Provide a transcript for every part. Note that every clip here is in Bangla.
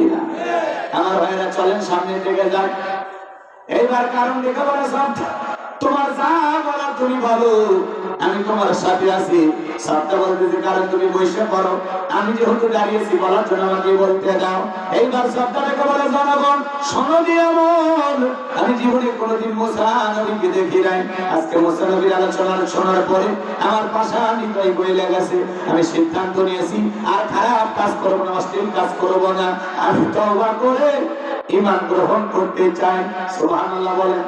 কিনা? আমার ভাইরা চলেন সামনের দিকে যান। এইবার কারণ দেখে বলে সব তোমার যা বলার তুমি বলো, আমি তোমার সাথে আছি। সবটা বলতেছি কারণ তুমি বসে পড়ো, আমি যেহেতু দাঁড়িয়েছি বলার জন্য আমাকে বলতে দাও। এইবার সবটা দেখে বলে জনগণ শোনো দিয়ে মন, আমি জীবনে কোনোদিন মুসা নবীকে দেখি নাই। আজকে মুসা নবীর আলোচনা শোনার পরে আমার পাশা নিতাই বইলে গেছে। আমি সিদ্ধান্ত নিয়েছি আর খারাপ কাজ করবো না, অশ্লীল কাজ করবো না। আমি তওবা করে ঈমান গ্রহণ করতে চাই। সুবহানাল্লাহ বলেন।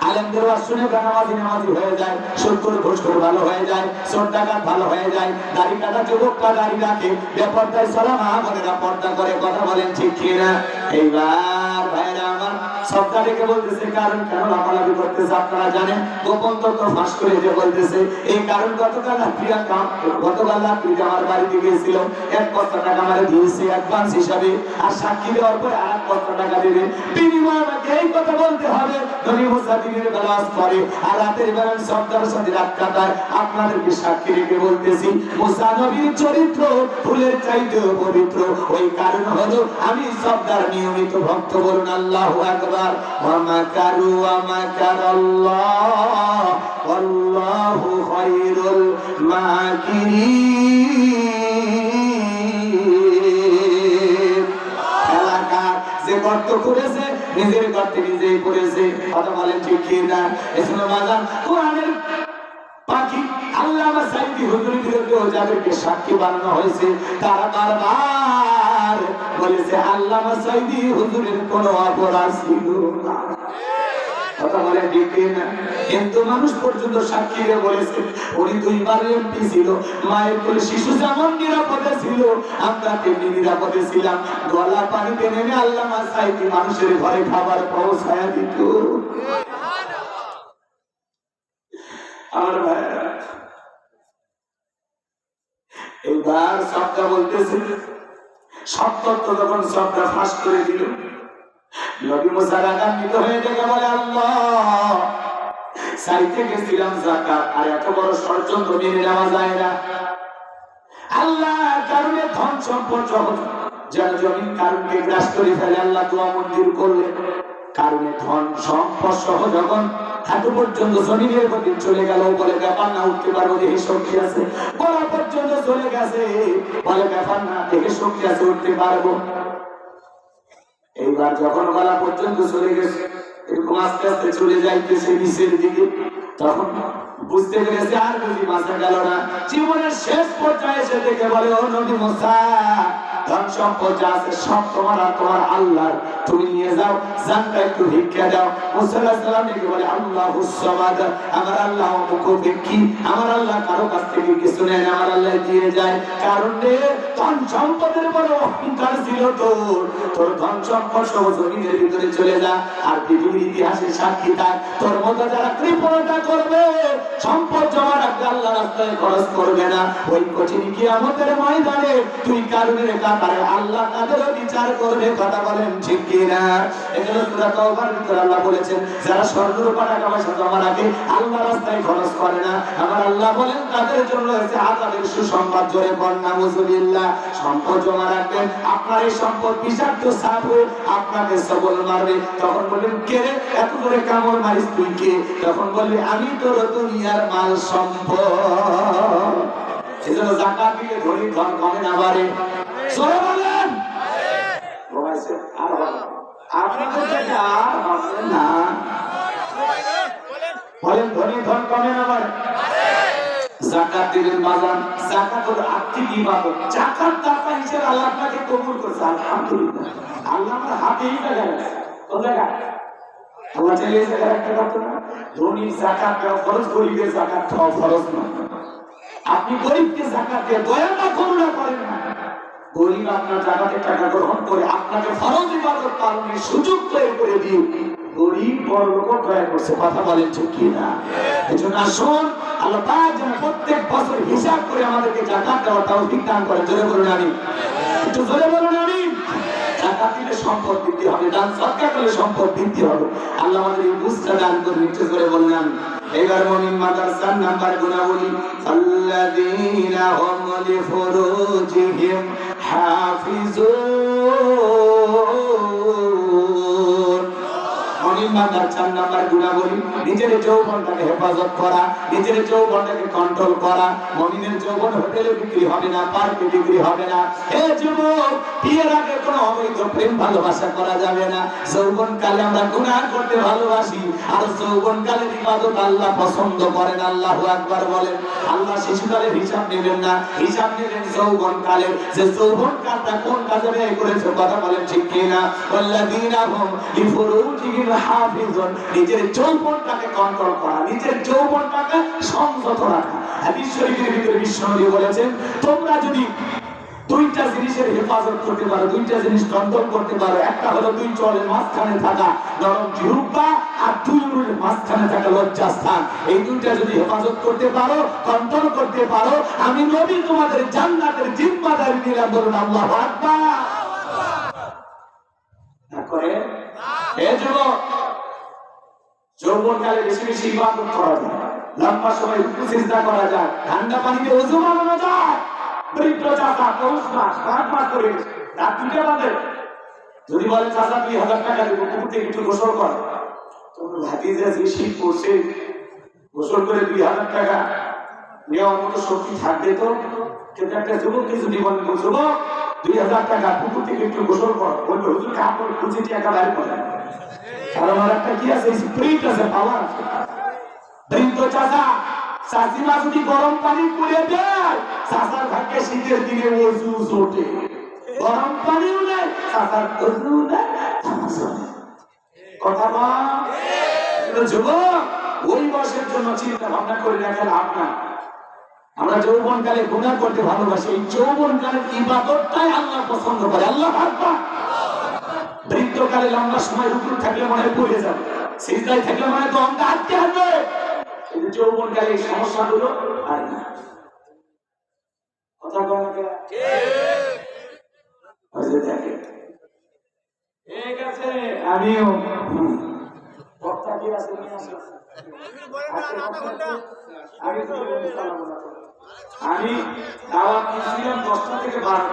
আলেমদের ওয়াজ শুনে নামাজি হয়ে যায়, সুদখোর ঘুষখোর ভালো হয়ে যায়, চোর ডাকাত ভালো হয়ে যায়, দাড়ি কাটা যুবকরা দাড়ি রাখে, বেপরদায় চলা মা বোনেরা পর্দা করে। কথা বলেন ঠিক কিনা? এইবার ভাইরা আমার সবটা ডেকে বলতেছে কারণ কেন লাফালাফি করতেছে আপনারা জানেন। গোপন তথ্য ফাঁস করে যে বলতেছে এই কারণ গতকাল রাত্রি আমার বাড়িতে গিয়েছিল, 1 বস্তা টাকা আমারে দিয়েছে অ্যাডভান্স হিসাবে, আর সাক্ষী দেওয়ার পরে আর 1 বস্তা টাকা দেবে। বিনিময়ে আমাকে এই কথা বলতে হবে নবী মুসা দিনের বেলা আজ করে আর রাতের বেলা সবটার সাথে রাত কাটায়। আপনাদেরকে সাক্ষী রেখে বলতেছি মুসা নবীর চরিত্র ফুলের চাইতেও পবিত্র। ওই কারণ হলো আমি সবটার নিয়মিত ভক্ত। বলুন আল্লাহু আকবার। ওয়া মাকারু ওয়া মাকারাল্লাহ ওয়াল্লাহু খায়রুল মাকিরিন। এলাকার যে গর্ত করেছে নিজের গর্তে নিজেই করেছে। কথা বলেন ঠিক কিনা? এজন্য বাজান কোরআনের পাখি আল্লামা সাইদি হুজুরের বিরুদ্ধে যাদেরকে সাক্ষী বানানো হয়েছে তারা বারবার বলেছে আল্লামা সাইদি হুজুরের কোনো অপরাধ ছিল না। কথা বলে ঠিক না? কিন্তু মানুষ পর্যন্ত সাক্ষী দিয়ে বলেছে উনি 2 বার এমপি ছিল, মায়ের কোলে শিশু যেমন নিরাপদে ছিল আমরা তেমনি নিরাপদে ছিলাম। গলা পানিতে নেমে আল্লামা সাইদি মানুষের ঘরে খাবার পৌঁছায়া দিত। আমার ভাইরা এবার সবটা বলতেছে সত্য যখন সবটা ফাঁস করে দিল নবী মুসা রাগান্বিত হয়ে ডেকে বলে আল্লাহ চাইতে গেছিলাম যাকাত আর এত বড় ষড়যন্ত্র মেনে নেওয়া যায় না। আল্লাহ কারণে ধন সম্পদ সহজ যেন জমিন কারণকে গ্রাস করে ফেলে। আল্লাহ দোয়া মঞ্জুর করলেন। কারণে ধন সম্পদ সহ যখন হাঁটু পর্যন্ত জমিনের প্রতি চলে গেল বলে ব্যাপার না, উঠতে পারবো দেখে শক্তি আছে। গলা পর্যন্ত চলে গেছে বলে ব্যাপার না, দেখে শক্তি আছে, উঠতে পারবো। এইবার যখন গলা পর্যন্ত চলে গেছে এরকম আস্তে আস্তে চলে যাইতেছে নিচের দিকে, তখন বুঝতে পেরেছে আর বুঝি বাঁচা গেল না। জীবনের শেষ পর্যায়ে এসে দেখে বলে ও নবী মুসা ধন সম্পদ যা আছে সব তোমার আর তোমার আল্লাহর, তুমি নিয়ে যাও, জানটা একটু ভিক্ষা দাও। মুসা আলাইহিস সালাম ডেকে বলে আল্লাহুস সামাদ, আমার আল্লাহ মুখোপেক্ষী, আমার আল্লাহ কারো কাছ থেকে কিছু নেয় না, আমার আল্লাহ দিয়ে যায়। কারণ ধন সম্পদের বড় অহংকার ছিল তোর ধন সম্পদ সব জমিনের ভিতরে চলে যা আর পৃথিবীর ইতিহাসে সাক্ষী থাক তোর মতো যারা কৃপণতা করবে সম্পদ জমা রাখবে আল্লাহ রাস্তায় খরচ করবে না। ওই কঠিন কিয়ামতের ময়দানে তুই কারণের কাতারে আল্লাহ তাদেরও বিচার করবে। কথা বলেন ঠিক কিনা? এজন্য সূরা তাওবার ভিতরে আল্লাহ বলেছেন যারা স্বর্ণ রূপা টাকা পয়সা জমা রাখে আল্লাহ রাস্তায় খরচ করে না, আমার আল্লাহ বলেন তাদের জন্য রয়েছে আযাবের সুসংবাদ। জোরে বলেন নাউযুবিল্লাহ। সম্পদ জমা রাখবেন, আপনার এই সম্পদ বিষাক্ত সাপ হয়ে আপনাকে সবল মারবে। তখন বলবেন কে রে এত করে কামড় মারিস তুই কে? তখন বলবে আমি তোর দুনিয়ার মাল সম্পদ। এজন্য যাকাত দিলে ধনী ধন কমে না বাড়ে। জোরে বলেন আপনাদের থেকে আর হবে না। বলেন ধনী ধন কমে না বাড়ে। যাকাত দিবেন বাজান, যাকাত হলো আর্থিক ইবাদত। যাকাত টাকা হিসেবে আল্লাহ আপনাকে কবুল করেছে, আলহামদুলিল্লাহ। আল্লাহ আমার হাতেই জায়গা আছে, কোন জায়গা? আল্লাহ চাইলে এই জায়গায় একটা কথা না, ধনী যাকাত দেওয়া ফরজ, গরিবের যাকাত দেওয়া ফরজ না। আপনি গরিবকে যাকাত দিয়ে দয়া না করুণা করেন না, গরিব আপনার যাকাতের টাকা গ্রহণ করে আপনাকে ফরজ ইবাদত পালনের সুযোগ তৈরি করে দিও। গরিব বড় লোক দয়া করছে। কথা বলেন ঠিক কিনা? এজন্য আসুন আল্লাহ পাক যেন প্রত্যেক বছর হিসাব করে আমাদেরকে যাকাত দেওয়ার তৌফিক দান করেন। জোরে বলুন আমিন। একটু জোরে বলুন আমিন। যাকাত দিলে সম্পদ বৃদ্ধি হবে, দান সদকা করলে সম্পদ বৃদ্ধি হবে। আল্লাহ আমাদের এই বুঝটা দান করুন। একটু জোরে বলুন আমিন। এবার মুমিন মাদ্রাসার নাম্বার গুণাবলী আল্লাযীনা হুম লিফুরুজিহিম হাফিজুন ভাঙার 4 নাম্বার গুণাবলী নিজের যৌবনটাকে হেফাজত করা, নিজের যৌবনটাকে কন্ট্রোল করা। মুমিনের যৌবন হোটেলে বিক্রি হবে না, পার্কে বিক্রি হবে না। হে যুবক, বিয়ের আগে কোনো অবৈধ প্রেম ভালোবাসা করা যাবে না। যৌবনকালে আমরা গুনাহ করতে ভালোবাসি, আর যৌবনকালের ইবাদত আল্লাহ পছন্দ করেন। আল্লাহু আকবার বলেন। আল্লাহ শিশুকালের হিসাব নেবেন না, হিসাব নেবেন যৌবনকালের, যে যৌবনকালটা কোন কাজে ব্যয় করেছে। কথা বলেন ঠিক কিনা? ওয়াল্লাযীনা হুম লিফুরুজিহিম হাফিজুন, নিজের যৌবনটাকে কন্ট্রোল করা, নিজের যৌবনটাকে সংযত রাখা। হাদিস শরীফের ভিতরে বিশ্বনবী বলেছেন, তোমরা যদি দুইটা জিনিসের হেফাজত করতে পারো, দুইটা জিনিস কন্ট্রোল করতে পারো, একটা হলো দুই চলের মাঝখানে থাকা নরম জিহ্বা, আর দুই উরুর মাঝখানে থাকা লজ্জাস্থান। এই দুইটা যদি হেফাজত করতে পারো, কন্ট্রোল করতে পারো, আমি নবী তোমাদের জান্নাতের জিম্মাদারি নিলাম। বলুন আল্লাহু আকবার। তারপরে হে যুবক, যৌবনকালে বেশি বেশি ইবাদত করা যায়, লম্বা সময় রুকু সিজদা করা যায়, ঠান্ডা পানিতে ওযু বানানো যায়। বৃদ্ধ চাচা পৌষ মাস 5 মাস করে রাত 2টা বাজে যদি বলে চাচা 2000 টাকা দেবো, পুকুর থেকে একটু গোসল কর, তোমরা ভাতিজা যে শীত পড়ছে গোসল করে 2000 টাকা নেওয়ার মতো শক্তি থাকবে তো? কিন্তু একটা যুবককে যদি বলেন, যুবক 2000 টাকা পুকুর থেকে একটু গোসল কর, বলবে হুজুর কাপড় খুঁজে টাকা বাইর করে। কারণ আর একটা কি আছে, স্পিরিট আছে, পাওয়ার আছে। বৃদ্ধ চাচা চাচিমা যদি গরম পানি করে দেয়, চাচার ভাগ্যে শীতের দিনে ওযু জোটে। গরম পানিও নেই, চাচার ওযু নেই, কথা বল। যুবক, ওই বয়সের জন্য চিন্তা ভাবনা করে রাখা লাভ না। আমরা যৌবনকালে গুনাহ করতে ভালোবাসি, এই যৌবনকালের ইবাদতটাই আল্লাহ পছন্দ করে। আল্লাহু আকবার। বৃদ্ধকালে লম্বা সময় রুকু থাকলে মনে হয় পড়ে যাবে, সিজদায় থাকলে মনে হয় দমটা আটকে আসবে। কিন্তু যৌবনকালে এই সমস্যাগুলো আর না। কথা বলা ঠিক দেখে ঠিক আছে। আমিও বক্তা কি আছে নিয়ে আসো। আমি দাওয়াত দিয়েছিলাম 10টা থেকে 12,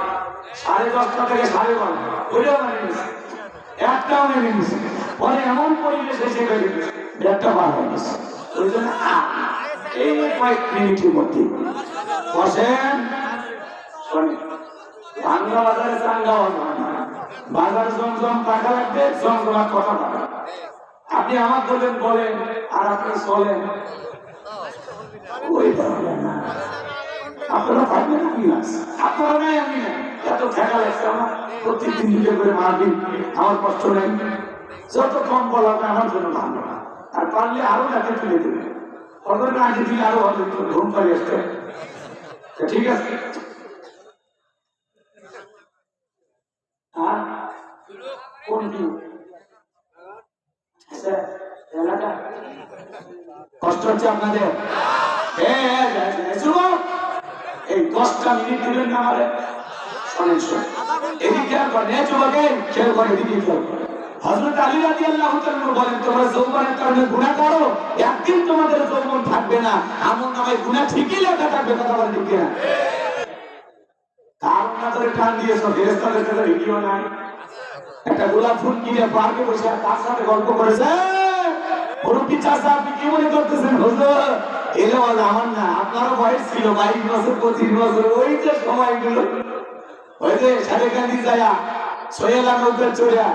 10:30 থেকে 12:30, ওইটাও মানে নিয়েছি, একটাও নেমে নিয়েছি। পরে এমন পরিবেশ এসে গেছে, একটা বার হয়ে গেছে। ওই জন্য এই কয়েক মিনিটের মধ্যে বসেন। ভাঙ্গা বাজারে চাঙ্গা বাজার জমজম টাকা লাগবে, জমজমার কথা টাকা। আপনি আমার বলেন আর আপনি চলেন, ওই ধরনের না। আপনারা থাকবেন, আমি আছি, আপনারা নাই আমি নাই। এত ঠেকা লাগছে আমার, প্রত্যেকদিন নিজে করে মারবি, আমার কষ্ট নেই। যত কম বলা হবে আমার জন্য ভালো, আর পারলে আরো রাতে তুলে দেবে। খবরের আগে দিলে আরো হবে, ঘুম পাড়ি আসতে। ঠিক আছে, কষ্ট হচ্ছে আপনাদের? এই 10টা মিনিট দিবেন না আমাদের। শোনেন শোনেন, এদিকে খেয়াল করেন, যুবকে খেয়াল করে, এদিকে খেয়াল করেন। হযরত আলী রাদিয়াল্লাহু তাআলা বলেন, তোমরা যৌবনের কারণে গুনাহ করো, একদিন তোমাদের যৌবন থাকবে না, আমলনামায় গুনাহ ঠিকই লেখা থাকবে। কথা বলেন ঠিক কিনা? কারণ না ধরে টান দিয়েছো, ফেরেশতাদের কাছে ভিডিও নাই। একটা গোলাপ ফুল কিনে পার্কে বসে তার সাথে গল্প করেছে। মুরব্বি চাচা, আপনি কি মনে করতেছেন? হুজুর, এলো আমার না, আপনারও বয়স ছিল 22 বছর 25 বছর, ওই যে সময়গুলো, ওই যে সারেকান্দি যায়া সোহেলা নৌকার চড়িয়া,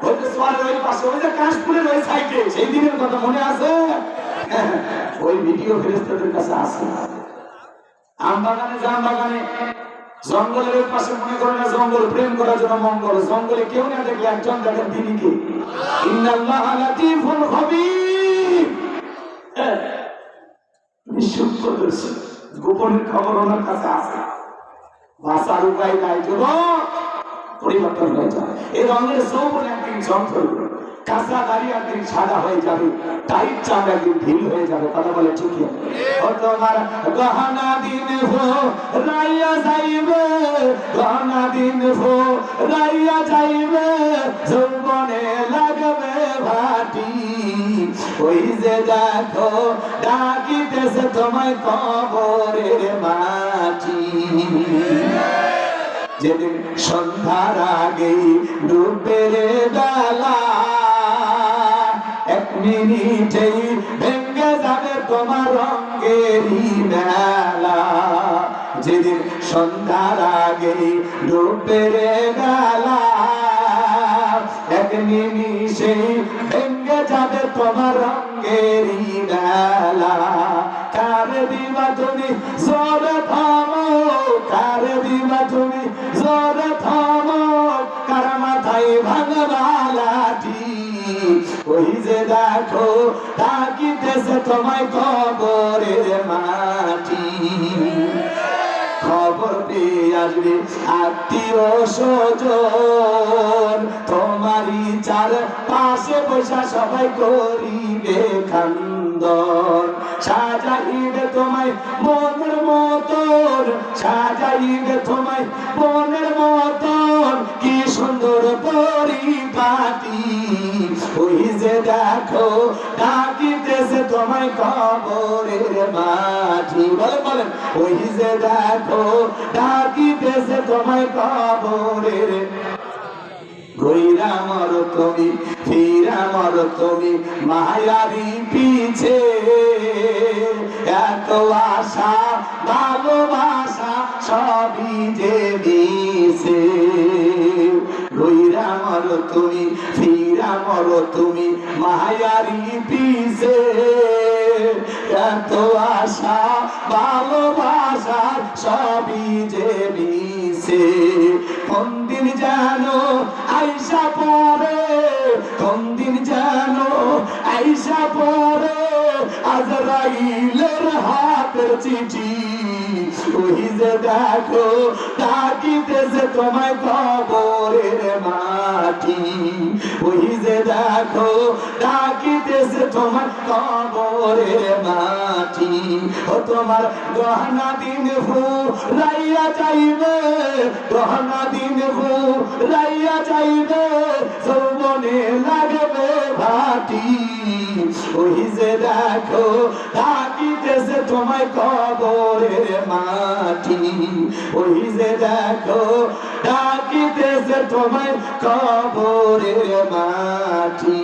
ওই যে সোয়ারের ওই পাশে, ওই যে কাশপুরের ওই সাইডে, সেই দিনের কথা মনে আছে? ওই ভিডিও ফেরেশতাদের কাছে আছে। আম বাগানে, জাম বাগানে, জঙ্গলের ওই পাশে, মনে করে না জঙ্গল প্রেম করার জন্য মঙ্গল, জঙ্গলে কেউ না দেখলে একজন দেখেন দিদিকে। ইন্নাল্লাহা লাতীফুন খবীর, নিঃসূক্ষ্ম দর্শী, গোপনের খবর ওনার কাছে আছে। ভাষার উপায় নাই, যুবক পরিবর্তন হয়ে যায়। এই রঙের যৌবন একদিন ঝঞ্ঝল, কাঁচা দাড়ি একদিন সাদা হয়ে যাবে, টাইট চামড়া একদিন ঢিল হয়ে যাবে। কথা বলে ঠিক? তোমার গহনা দিন হো রাইয়া যাইবে, গহনা দিন হো রাইয়া যাইবে, যৌবনে লাগবে ভাটি, ওই যে দেখো ডাকিতেছে তোমায় কবরের মাটি। যেদিন সন্ধ্যার আগে ডুবে বেলা, এক মিনিটেই ভেঙে যাবে তোমার রঙেরই মেলা। যেদিন সন্ধ্যার আগে ডুবে গেলা, এক নিমিষেই ভেঙে যাবে তোমার রঙেরই মেলা। কার দিবা তুমি জোরে থামো, কার দিবা তুমি জোরে থামো, কার মাথায় ভাঙবা লাঠি। ওই যে দেখো তাকিতেছে তোমায় কবরের মাটি। খবর পেয়ে আসবে আত্মীয় স্বজন, তোমারই চার পাশে বসা সবাই করিবে খান্দন। সাজাইবে তোমায় মনের মতন, সাজাইবে তোমায় মনের মতন, কি সুন্দর পরিপাটি। ওই যে দেখো ডাকিতেছে তোমায় কবরের মাটি। বলেন বলেন, ওই যে দেখো ডাকিতেছে তোমায় কবরের। গইরা মর তুমি ফিরা মর তুমি মায়ারি পিছে, এত আশা ভালোবাসা সবই যে দিছে। গইরা মর তুমি ফিরা মর তুমি মায়ারি পিছে, এত আশা ভালোবাসা সবই যে দিছে। কোন দিন জানো আইসা পরে, কোন দিন জানো আইসা পরে আজরাইলের হাতের চিঠি। ওই যে দেখো ডাকিতেছে তোমায় কবরের মাটি। ওই যে দেখো ডাকিতেছে তোমার কবরের মাটি। ও তোমার গহনা দিন ফুরাইয়া যাইবে, গহনা দিন ফুরাইয়া যাইবে, যৌবনে লাগবে ভাটি। ওই যে দেখো ডাকিতেছে তোমায় কবরের মাটি। ওই যে দেখো ডাকিতেছে তোমায় কবরের মাটি।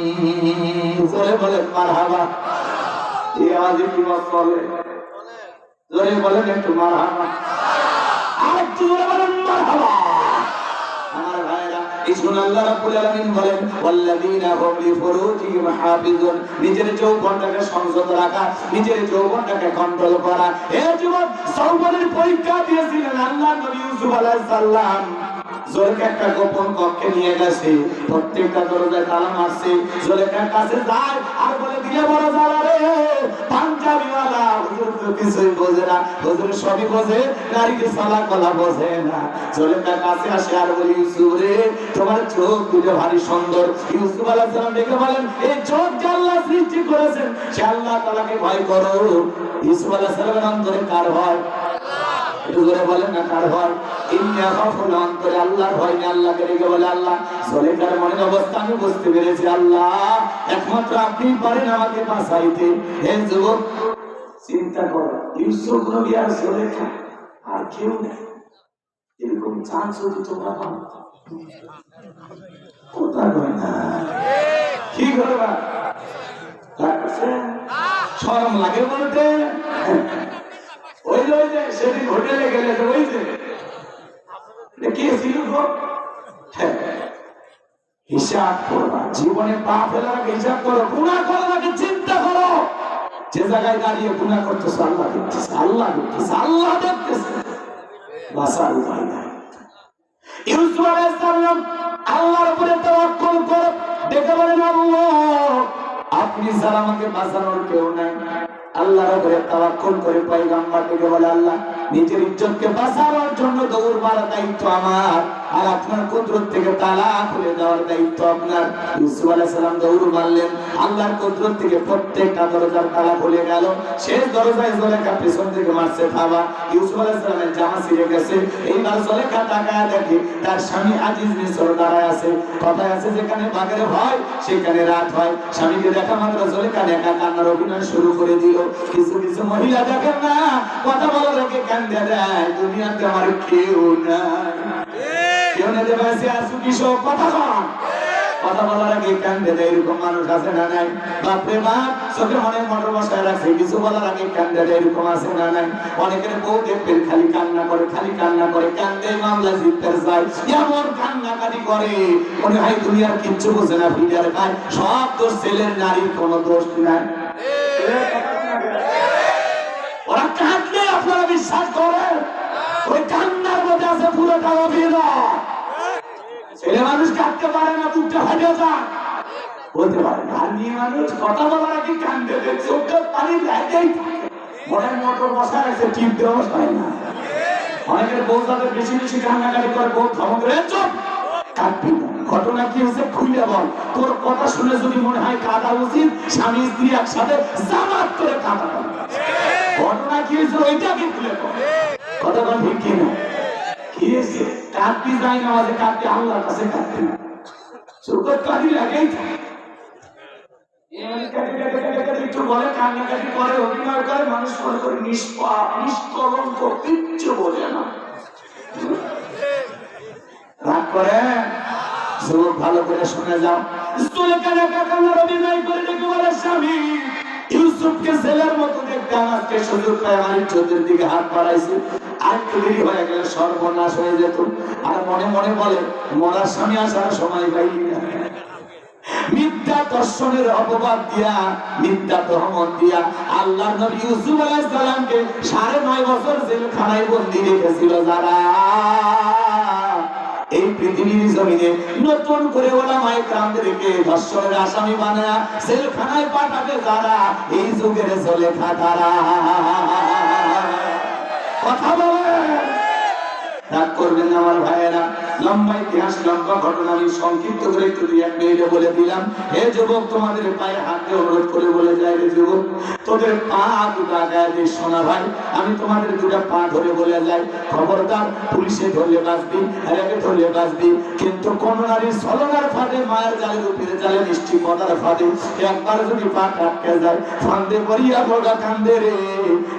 জোরে বলেন মারহাবা। এই আওয়াজে কি বলে? জোরে বলেন একটু মারহাবা। আর একটু জোরে বলেন মারহাবা। আমার ভাইরা, ইসুন আল্লাহ রাব্বুল আলামিন বলেন, ওয়াল্লাযীনা হুম লিফুরুজিহিম হাফিজুন। নিজের যৌবনটাকে সংযত রাখা, নিজের যৌবনটাকে কন্ট্রোল করা। হে যুবক, যৌবনের পরীক্ষা দিয়েছিলেন আল্লাহ নবী ইউসুফ আলাইহিস সালাম। জুলেখা একটা গোপন কক্ষে নিয়ে গেছে, প্রত্যেকটা দরজায় তালা মারছে। জুলেখার কাছে যায় আর বলে, দিলে বড় জ্বালা রে, পাঞ্জাবিওয়ালা হুজুর তো কিছুই বোঝে না, হুজুর সবই বোঝে, নারীকে সালা কলা বোঝে না। জুলেখার কাছে আসে আর বলি, ইউসুফ রে, তোমার চোখ দুটো ভারী সুন্দর। ইউসুফ আলাইহিস সালাম ডেকে বলেন, এই চোখ যে আল্লাহ সৃষ্টি করেছেন সে আল্লাহ তাআলাকে ভয় করো। ইউসুফ আলাইহিস সালামের অন্তরে কার ভয়? একটু করে বলেন না, কার ভয়? ইন্না খাফুল, অন্তরে আল্লাহর ভয় নেই। আল্লাহকে ডেকে বলে, আল্লাহ জুলেখার মনের অবস্থা আমি বুঝতে পেরেছি, আল্লাহ একমাত্র আপনি পারেন আমাকে বাঁচাইতে। হে যুবক, চিন্তা করো, ইউসুফ নবী আর জুলেখা, আর কেউ নেই। এরকম চান্স যদি তোমরা পাও, কোথায় হয় না? কি করবা? শরম লাগে বলতে? ওই যে সেদিন হোটেলে গেলে, ওই যে কে ছিল গো? হিসাব করবা, জীবনে পা ফেলার আগে হিসাব করো, গুনাহ করার আগে চিন্তা করো। যে জায়গায় দাঁড়িয়ে গুনাহ করতেছে আল্লাহ দেখতেছে, আল্লাহ দেখতেছে, আল্লাহ দেখতেছে। বাঁচার উপায় নাই। ইউসুফ আলাইহিস সালাম আল্লাহর উপরে তাওয়াক্কুল করে ডেকে বলেন, আল্লাহ আপনি ছাড়া আমাকে বাঁচানোর কেউ নাই। আল্লাহর উপরে তাওয়াক্কুল করে পয়গম্বর ডেকে বলে, আল্লাহ নিজের ইজ্জতকে বাঁচানোর জন্য দৌড় মারার দায়িত্ব আমার, আর আপনার কুদরত থেকে তালা খুলে দেওয়ার দায়িত্ব আপনার। ইউসুফ আলাইহিস সালাম দৌড় মারলেন, আল্লাহর কুদরত থেকে প্রত্যেকটা দরজার তালা খুলে গেল। শেষ দরজায় জুলেখা পেছন থেকে মারছে থাবা। ইউসুফ আলাইহিস সালামের জামা ছিঁড়ে গেছে। এইবার জুলেখা তাকায় দেখে তার স্বামী আজিজ মিসর দাঁড়ায় আছে। কথায় আছে, যেখানে বাঘের ভয় সেখানে রাত হয়। স্বামীকে দেখা মাত্র জুলেখা একা কান্নার অভিনয় শুরু করে দিল। কিছু কিছু মহিলা দেখেন না, কথা বলা রেখে কান্দে দেয়, দুনিয়াতে আমার কেউ নাই, কেউ নেই, বেঁচে আছো কিসব কথা কন। কথা বলার আগে কান্দে দেয়, এরকম মানুষ আছে না নাই? বাপরে বাপ, চোখে মনে মোটর বসায় রাখছে, কিছু বলার আগে কান্দে দেয়, এরকম আছে না নাই? অনেকের বউ দেখবেন খালি কান্না করে, খালি কান্না করে, কান্দে মামলা জিততে যায়, এমন কান্নাকাটি করে মনে হয় দুনিয়ার কিচ্ছু বোঝে না, ফিডার খায়, সব দোষ ছেলের, নারীর কোনো দোষ নাই। ওরা কাঁদলে আপনারা বিশ্বাস করেন ওই কান্নার মধ্যে আছে পুরোটা অভিনয়। ছেলে মানুষ কাঁদতে পারে না, বুকটা ফাটে যায়, বলতে পারে না। আর মেয়ে মানুষ কথা বলার আগে কান্দে, চোখটা পানি লাগেই, মনে মোটর বসা রাখছে, টিপ দেওয়া হয় না। অনেকের বউ তাদের বেশি বেশি কান্নাকাটি করে, বউ ধমক করে চুপ, কাঁদবি না। ঘটনা কি হয়েছে খুলে বল, তোর কথা শুনে যদি মনে হয় কাঁদা উচিত, স্বামী স্ত্রী একসাথে জামাত করে কাঁদা হবে। ঘটনা কি হয়েছে ওইটাকে খুলে বল, কথা বল ঠিক কিনা? কি হয়েছে? কাঁদবি যায় না, আমাদের কাঁদবি আল্লাহর কাছে, কাঁদবি না, চোখের পানি লাগেই একটু বলে, কান্নাকাটি করে, অভিনয় করে, মানুষ মনে করে নিষ্কলঙ্ক, কিচ্ছু বোঝে না। রাগ করে, যুবক ভালো করে শুনে যাও, অভিনয় করে দেখে বলে স্বামী ইউসুফকে ছেলের মতো দেখতে, আমাকে সুযোগ পায় আমার চোখের দিকে হাত বাড়াইছে, আর একটু দেরি হয়ে গেলে সর্বনাশ হয়ে যেত। আর মনে মনে বলে মরার স্বামী আসার সময় পাইলি না। মিথ্যা দর্শনের অপবাদ দিয়া, মিথ্যা তহমত দিয়া আল্লাহর নবী ইউসুফ আলাইহিস সালামকে 9.5 বছর জেলখানায় বন্দী রেখেছিল যারা, এই পৃথিবীর জমিনে নতুন করে ওলামায়ে কেরামদেরকে ধর্ষণের আসামি বানায়া জেলখানায় পাঠাবে যারা, এই যুগের জলেখা তারা। কথা বলে রাগ করবেন না আমার ভাইয়েরা, লম্বা ইতিহাস, লম্বা ঘটনা আমি সংক্ষিপ্ত করে একটু 1 মিনিটে বলে দিলাম। হে যুবক, তোমাদের পায়ে হাতে অনুরোধ করে বলে যাই রে যুবক, তোদের পা দুটা গায়ে দিয়ে শোনা ভাই, আমি তোমাদের দুটা পা ধরে বলে যাই, খবরদার পুলিশে ধরলে বাঁচবি, আরেকে ধরলে বাঁচবি, কিন্তু কোন নারী ছলনার ফাঁদে, মায়ের জালে, রূপের জালে, মিষ্টি মদার ফাঁদে একবার যদি পা আটকে যায়, ফান্দে পড়িয়া বগা কান্দে রে,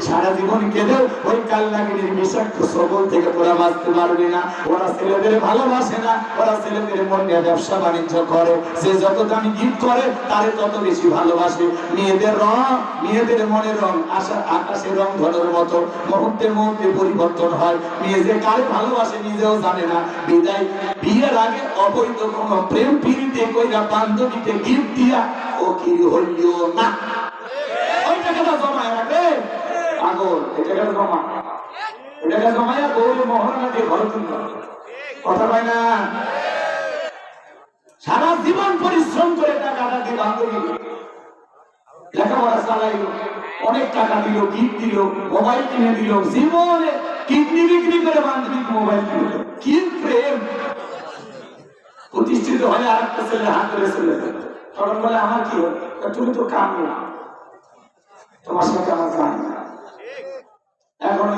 সারা জীবন কেঁদেও ওই কালনাগিনীর বিষাক্ত সবল থেকে তোরা বাঁচতে পারবি না। ওরা ছেলেদের ভালোবাসে না, ওরা ছেলেদের মন নিয়ে ব্যবসা বাণিজ্য করে, সে যত দামি গিফট করে তারে তত বেশি ভালোবাসে। মেয়েদের রং, মেয়েদের মনের রং আকাশের রং ধরার মতো মুহূর্তে মুহূর্তে পরিবর্তন হয়। মেয়ে যে কারে ভালোবাসে নিজেও জানে না, বিদায় বিয়ের আগে অবৈধ কোন প্রেম প্রীতি কইরা বান্ধবীকে গিফট দিয়া ও কি হইও না, ওই টাকাটা জমায় রাখে পাগল, এই টাকাটা জমা, এটাকে জমায়া গৌরী মহারানা দিয়ে ঘর তুলল, কথা পায় না। সারা জীবন পরিশ্রম করে টাকাটা দিয়ে বান্ধবী লেখাপড়া চালাইল, অনেক টাকা দিল, গিফট দিল, মোবাইল কিনে দিল, জীবনে কিডনি বিক্রি করে বান্ধবী মোবাইল কিনল। কি প্রেম! প্রতিষ্ঠিত হয়ে আর একটা ছেলে হাত ধরে চলে গেল, তখন বলে আমার কি হল, তুমি তো কাম না, তোমার সাথে আমার যায় না। এখন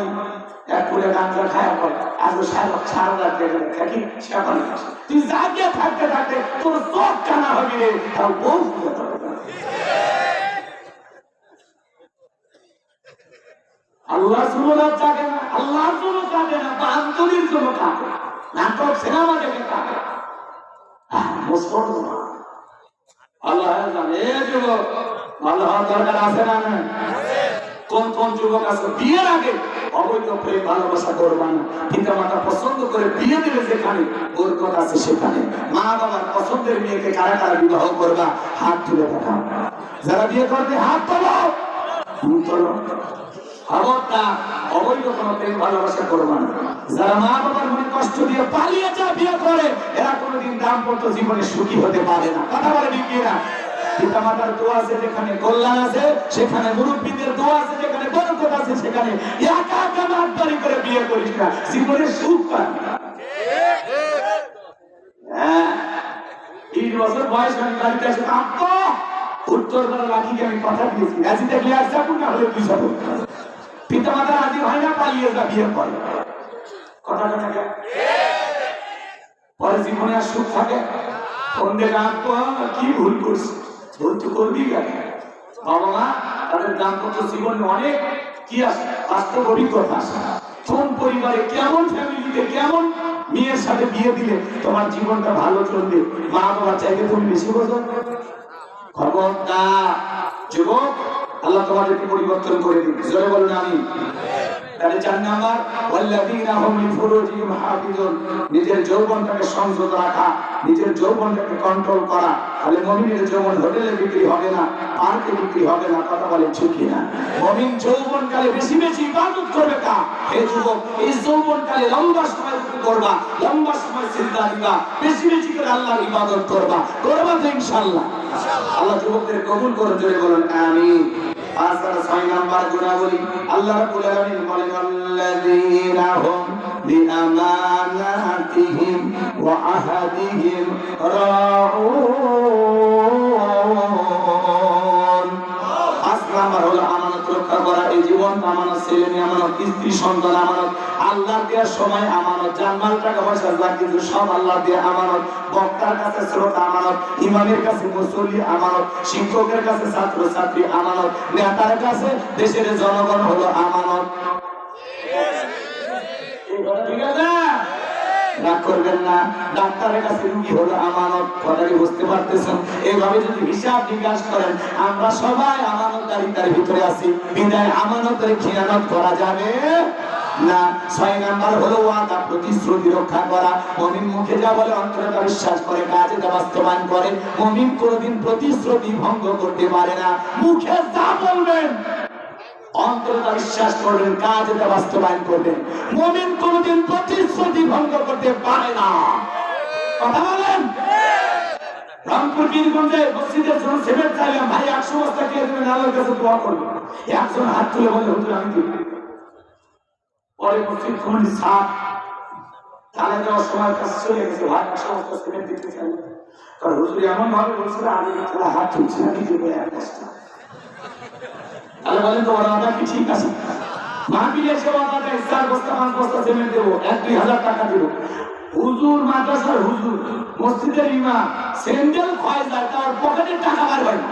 এক করে গাঞ্জা খায় পড়ে, আজ সারা রাত দেখে থাকি, তুই জাগিয়ে থাকতে থাকতে তোর চোখ কানা হবে রে, তাও বউ আল্লাহ জন্য জাগে না, আল্লাহর জন্য কাঁদে না, বান্ধবীর জন্য কাঁদে, নাটক সিনেমা দেখে কাঁদে। আল্লাহ জানে যুবক ভালো হওয়ার দরকার আছে না? কোন কোন যুবক আছে বিয়ের আগে অবৈধ প্রেম ভালোবাসা করবা না, পিতা মাতা পছন্দ করে বিয়ে দিলে যেখানে বরকত আছে সেখানে, মা বাবার পছন্দের মেয়েকে কারা কারা বিবাহ করবা, হাত তুলে দেখাও। যারা বিয়ে করবে হাত তোলো, খবরদার অবৈধ কোনো প্রেম ভালোবাসা করবা না। যারা মা বাবার মনে কষ্ট দিয়ে পালিয়ে যা বিয়ে করে, এরা কোনোদিন দাম্পত্য জীবনে সুখী হতে পারে না, কথা বলে ঠিক না? পিতা মাতার দোয়া আছে যেখানে কল্যাণ আছে, সেখানে মুরব্বীদের দোয়া আছে যেখানে বরকত আছে, সেখানে একা একা মাতবাড়ি করে বিয়ে করিস না, জীবনে সুখ পাবি না। 3 বছর বয়স আমি বাড়িতে আসে, আব্বা উত্তর করা লাঠিকে আমি কথা দিয়েছি, রাজি দেখলে আর যাবো, না হলে তুই যাবো। পিতা মাতা রাজি হয় না, পালিয়ে যা বিয়ে করে, কথাটা থাকে। পরে জীবনে আর সুখ থাকে, ফোন দেখে আব্বা কি ভুল করছি, ভুল তো করবি কেন? বাবা মা তাদের দাম্পত্য জীবনে অনেক কি আছে, বাস্তব অভিজ্ঞতা আছে, কোন পরিবারে কেমন ফ্যামিলিতে কেমন মেয়ের সাথে বিয়ে দিলে তোমার জীবনটা ভালো চলবে, মা বাবার চাইতে তুমি বেশি বোঝো। খবরদার যুবক, আল্লাহ তোমাদেরকে পরিবর্তন করে দিন, জোরে বলুন আমিন। তাহলে 4 নাম্বার, ওয়াল্লাযীনা হুম লিফুরুজিহিম হাফিজুন, নিজের যৌবনটাকে সংযত রাখা, নিজের যৌবনটাকে কন্ট্রোল করা। তাহলে মুমিনের যৌবন হোটেলে বিক্রি হবে না, পার্কে বিক্রি হবে না, কথা বলে ঠিক কি না? মুমিন যৌবনকালে বেশি বেশি ইবাদত করবে। কা হে যুবক, এই যৌবনকালে লম্বা সময় করবা, লম্বা সময় সিজদা দিবা, বেশি বেশি করে আল্লাহর ইবাদত করবা, করবা তো ইনশাআল্লাহ। আল্লাহ যুবকদের কবুল করুন, জোরে বলুন আমিন। 6 নাম্বার গুণাবলী, আল্লাহ রাব্বুল আলামিন বলেন আল্লাযীনা হুম বিআমানাতিহিম ওয়া আহাদিহিম রাউন। 5 নাম্বার হলো আমানত রক্ষা করা। এই জীবন আমানত, ছেলে মেয়ে আমানত, স্ত্রী সন্তান আমানত, আল্লাহর দেওয়ার সময় আমানত, জানমাল টাকা পয়সা যা কিছু সব আল্লাহর দেওয়া আমানত। বক্তার কাছে শ্রোতা আমানত, ইমামের কাছে মুসল্লি আমানত, শিক্ষকের কাছে ছাত্র ছাত্রী আমানত, নেতার কাছে দেশের জনগণ হলো আমানত। ঠিক আছে, রাগ করবেন না। ডাক্তারের কাছে রোগী হলো আমানত, কথাটি বুঝতে পারতেছেন? এইভাবে যদি হিসাব বিকাশ করেন, আমরা সবাই আমানতদারিতার ভিতরে আছি, বিদায় আমানতের খিয়ানত করা যাবে না। 6 নাম্বার হলো ওয়াদা, প্রতিশ্রুতি রক্ষা করা। মুমিন মুখে যা বলে অন্তরে তা বিশ্বাস করে, কাজে তা বাস্তবায়ন করে। মুমিন কোনদিন প্রতিশ্রুতি ভঙ্গ করতে পারে না। মুখে যা বলবেন অন্তরে তা বিশ্বাস করবেন, কাজে তা বাস্তবায়ন করবেন। মুমিন কোনদিন প্রতিশ্রুতি ভঙ্গ করতে পারে না, কথা বলেন। রংপুর বীরগঞ্জে মসজিদের জন্য সিমেন্ট চাইলাম, ভাই 100 বস্তা কে দেবেন, আল্লাহর কাছে দোয়া করবেন। একজন হাত তুলে বলে হুজুর আমি দিব। পরে মসজিদ কমিটি সাপ তাহলে যাওয়ার সময় কাছে চলে গেছে, ভাই 100 বস্তা সিমেন্ট দিতে চাইল। কারণ হুজুর এমন ভাবে বলছিল আগে তারা হাত তুলছে না, কি দেবে 1 বস্তা। তাহলে বলেন তো ওরা কি ঠিক আছে? মাহফিলে এসে ওরা 4 বস্তা 5 বস্তা সিমেন্ট দেবো, 1-2 হাজার টাকা দেবো। হুজুর মাদ্রাসার হুজুর, মসজিদের ইমাম স্যান্ডেল ক্ষয় যায়, তার পকেটের টাকা বার হয় না।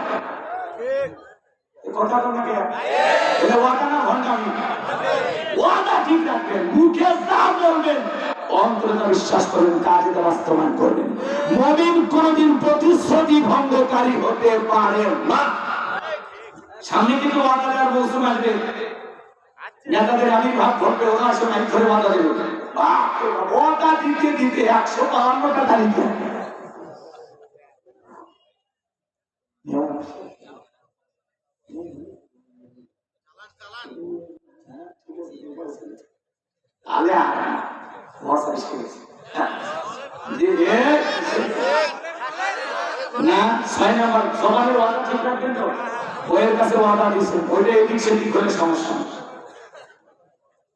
কথা তোমাকে এটা ওয়াদা না ভণ্ডামি? ওয়াদা ঠিক রাখবেন, মুখে যা বলবেন অন্তরে তা বিশ্বাস করবেন, কাজে তা বাস্তবায়ন করবেন। মুমিন কোনদিন প্রতিশ্রুতি ভঙ্গকারী হতে পারে না। সামনে কিন্তু ওয়াদা দেওয়ার মৌসুম আসবে, নেতাদের আবির্ভাব ঘটবে, ওরা সময় ধরে ওয়াদা দেবে। ওয়াদা দিতে দিতে 152টা তারিখে না 6 নাম্বার সবার ওয়াদা ঠিক রাখবেন তো। বইয়ের কাছে ওয়াদা দিচ্ছেন, ওইটা এদিক সেদিক হলে সমস্যা,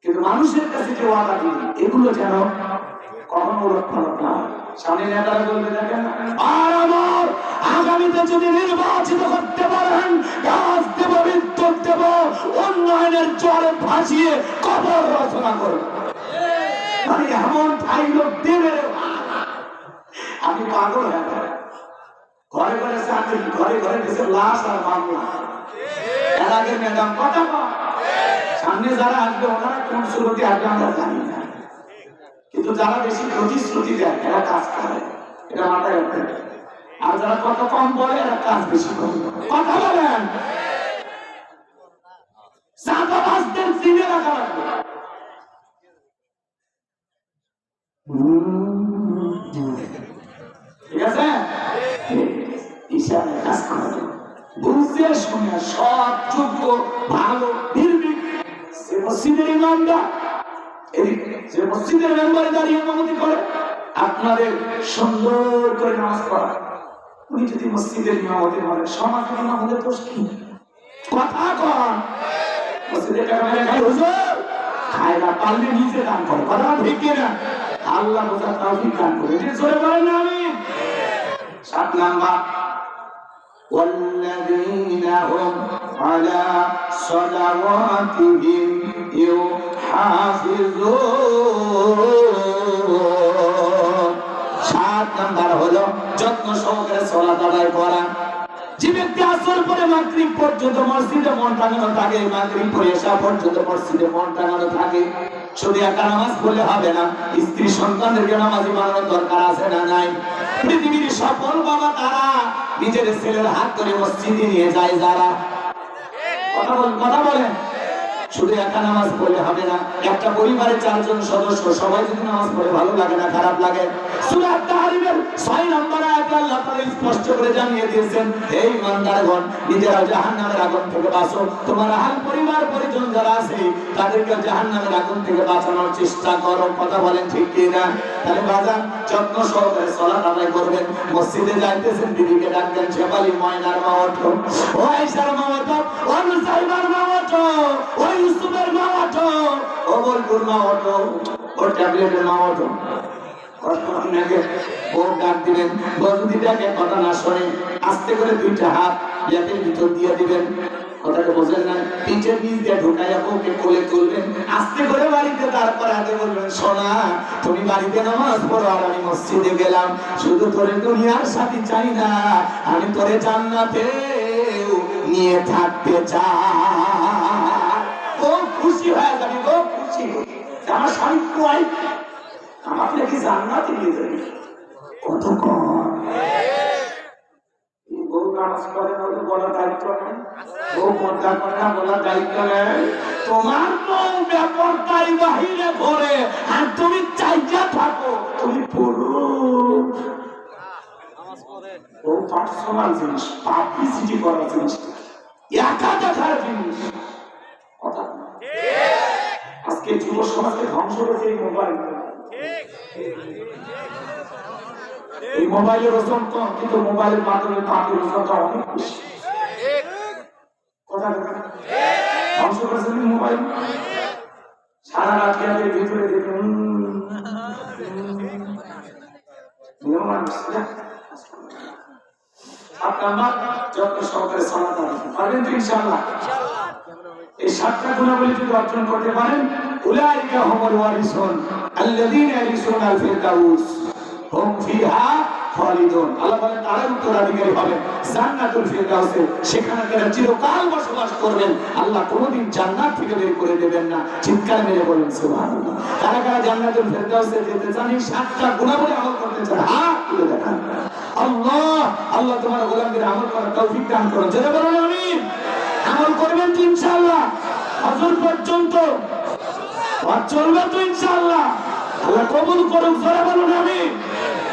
কিন্তু মানুষের কাছে যে ওয়াদা দিন এগুলো যেন কখনো উলটপালট না হয়। সামনে নেতারা বলবে দেখেন আর আমার আগামীতে যদি নির্বাচিত করতে পারেন, গাছ দেব, বিদ্যুৎ দেব, উন্নয়নের জলে ভাসিয়ে কবর রচনা করব। আমি এমন ঠাই লোক দেবে, আমি পাগল হয়ে যাবো। ঘরে ঘরে চাকরি, ঘরে ঘরে দেশের লাশ আর মামলা। এর আগে ম্যাডাম কথা কয়, সামনে যারা আসবে ওনারা কোন শ্রুতি আসবে আমরা জানি না, কিন্তু যারা বেশি প্রতিশ্রুতি দেয় এরা কাজ করে, এটা মাথায় রাখবেন। আর যারা কত কম বলে এরা কাজ বেশি করে। কথা বলেন, চাঁদাবাজদের চিনে রাখা লাগবে। ঠিক আছে, ইশারায় কাজ করা বুঝে শুনে সৎ, যোগ্য, ভালো, নির্ভীক সে মসজিদের ইমামরা, যে মসজিদের মেম্বারে দাঁড়িয়ে ইমামতি করে, আপনাদের সুন্দর করে নামাজ পড়া। উনি যদি মসজিদের ইমামতি করেন, সমাজের ইমামদের দোষ কি? কথা কন, মসজিদের টাকা মেরে খায় হুজুর, খায় না, পারলে নিজে দান করে। কথা ঠিক কিনা? আল্লাহ বোঝার তৌফিক দান করে। এটা জোরে বলেন না আমি। 7 নাম্বার, والذين هم على صلواتهم يحافظون। 7 নাম্বার হলো যত্ন সহকারে সালাত আদায় করা। যে ব্যক্তি আসর পরে মাগরিব পর্যন্ত মসজিদে মন টাঙানো থাকে, মাগরিব পরে এশা পর্যন্ত মসজিদে মন টাঙানো থাকে, শুধু একা নামাজ পড়লে হবে না, স্ত্রী সন্তানদেরকে নামাজি বানানোর দরকার আছে না নাই? পৃথিবীর সফল বাবা তারা নিজের ছেলের হাত ধরে মসজিদে নিয়ে যায় যারা। কথা বলেন। শুধু একা নামাজ পড়লে হবে না, একটা পরিবারের 4 জন সদস্য সবাই যদি নামাজ পড়ে ভালো লাগে না খারাপ লাগে? সূরা তাহরিমের 6 নম্বর আয়াতে আল্লাহ তাআলা স্পষ্ট করে জানিয়ে দিয়েছেন, হে ঈমানদারগণ, নিজেরা জাহান্নামের আগুন থেকে বাঁচো, তোমার আহল পরিবার পরিজন যারা আছে তাদেরকে জাহান্নামের আগুন থেকে বাঁচানোর চেষ্টা করো। কথা বলেন ঠিক কি না? তাহলে বাজান যত্ন সহকারে সালাত আদায় করবেন। মসজিদে যাইতেছেন, বিবিকে ডাকবেন, শেফালি ময়নার মা ওঠো, ও আয়েশার মা ওঠো, ও নুসাইবার মা ওঠো, ও ইউসুফের মা ওঠো, ও বলপুর মা ওঠো, ও ট্যাবলেটের মা ওঠো। ডাক দিবেন, যদি ডাকে কথা না শোনে আস্তে করে 2টা হাত ইয়াদের ভিতর দিয়ে দিবেন। কথাটা বোঝেন না? পিঠের নিচ দিয়ে ঢুকাইয়া ওকে কোলে তুলবেন, আস্তে করে বাড়িতে তারপর হাতে বলবেন, সোনা তুমি বাড়িতে নামাজ পড়ো আর আমি মসজিদে গেলাম, শুধু তোরে দুনিয়ার সাথী চাই না, আমি তোরে জান্নাতে নিয়ে থাকতে চাই। খুব খুশি হয়ে যাবি, খুব খুশি। আমার স্বামী কই, আমাকে কি জান্নাতে নিয়ে যাবি? কত কম বউ নামাজ পড়ে না বলার দায়িত্ব নেই, বউ পর্দা করে না বলার দায়িত্ব নেই। তোমার বউ ব্যাপারটাই বাহিরে পড়ে আর তুমি চাইয়া থাকো, তুমি পড়ো। ও পার্সোনাল জিনিস, পাবলিসিটি করার জিনিস, একা দেখার জিনিস। কথা আজকে যুব সমাজকে ধ্বংস করেছে এই মোবাইল। এই মোবাইলের ওজন কম, কিন্তু মোবাইলের মাধ্যমে পাখির ওজনটা অনেক বেশি। কথা ধ্বংস করেছে মোবাইল। সারা রাত খেয়ালের ভিতরে দেখুন যত সহকারে সালাত পারবেন তো ইনশাআল্লাহ। এই 7টা গুণাবলী যদি অর্জন করতে পারেন, উলাইকা হুমুল ওয়ারিসুন আল্লাযীনা ইয়ারিসুনাল ফিরদাউস হুম ফিহা খালিদুন। আল্লাহ বলেন তারা উত্তরাধিকারী হবেন জান্নাতুল ফিরদাউসে, সেখানে তারা চিরকাল বসবাস করবেন। আল্লাহ কোনোদিন জান্নাত থেকে বের করে দেবেন না। চিৎকার মেরে বলেন সুবহানাল্লাহ। কারা কারা জান্নাতুল ফিরদাউসে যেতে চান? এই 7টা গুণাবলী আমল করতে চান, হাত তুলে দেখান। আল্লাহ আল্লাহ তোমার গোলামদের আমল করার তৌফিক দান করুন। জোরে বলুন আমিন। আমল করবেন তো ইনশাআল্লাহ? ফজর পর্যন্ত চলবে তো ইনশাআল্লাহ? আল্লাহ কবুল করুন। জোরে বলুন আমিন।